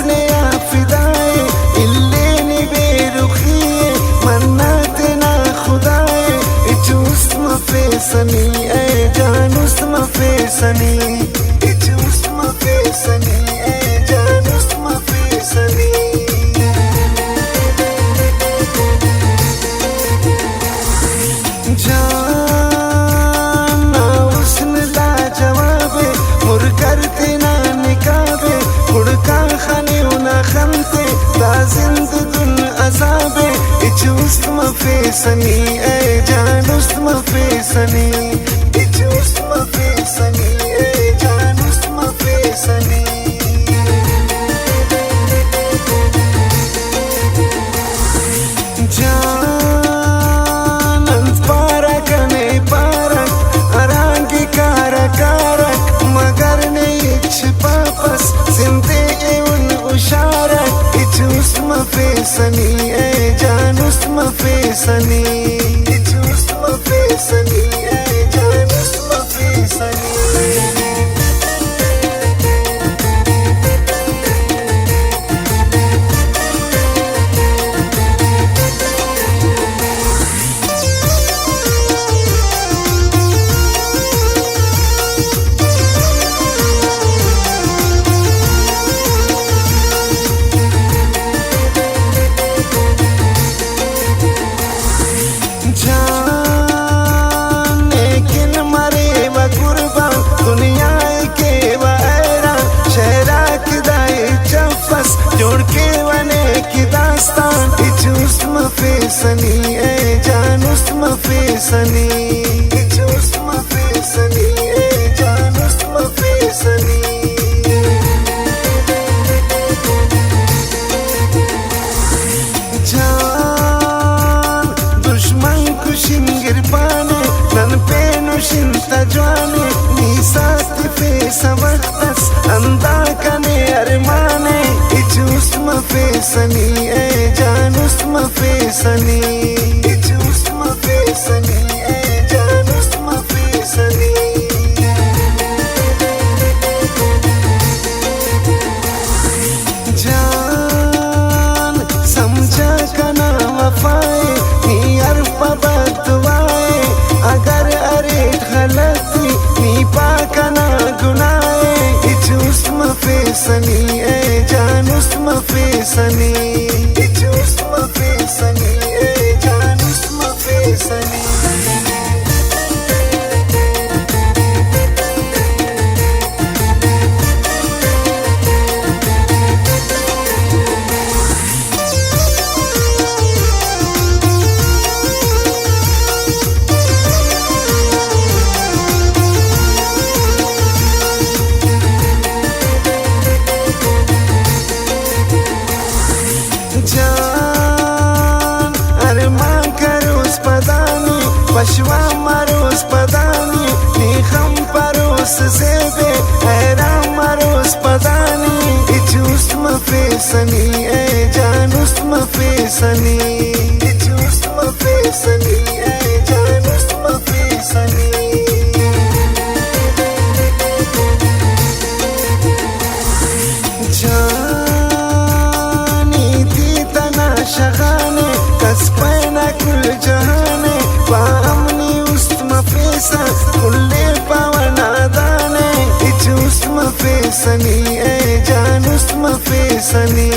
अपने आप फिदाए इल्लेनी बेरुखिए मन्नत ना खुदाए इचूस मफेसनी ए जानूस मफेसनी इचूस मफेसनी ए जानूस मफेसनी जाना उसने लाजवाबे मुर करते ना निकाबे उड़का खने उना खमते दाजिंद दुन अजाबे इचूस मफेसनी ए जानूस मफेसनी इचूस मफेसनी ए जानूस मफेसनी मफेसनी ए जानूस मफेसनी इचूस मफेसनी ए जानूस मफेसनी जोड़ के बने की दास्तान इचूस मफेसनी ए जानूस मफेसनी इचूस मफेसनी ए जानूस मफेसनी जान दुश्मन कुशिंगिर पाने नन पे नुशिंता ज्वाने नीसात फेसा वक्तस अंदा कने अरमाने इचूस मफेसनी ए जानूस मफेसनी इचूस मफेसनी ए जानूस मफेसनी जान समझा कना वफाए नी अरफा बदवाए अगर अरे गलती नी पाकना गुनाए इचूस मफेसनी ए जानूस मफेसनी इचूस मफेसनी ए जानूस मफेसनी जान अरमान करोस पदानी पशवा मरोस पदानी नीखम परोस सेबे हैरान मरोस पदानी इचूस मफेसनी ए जानूस मफेसनी इचूस मफेसनी ए जानूस मफेसनी शगाने कसपैना कुल जहाने पामनी उस्त मफेसा कुल्ले पवना दाने इचूस मफेसनी ए जानूस मफेसनी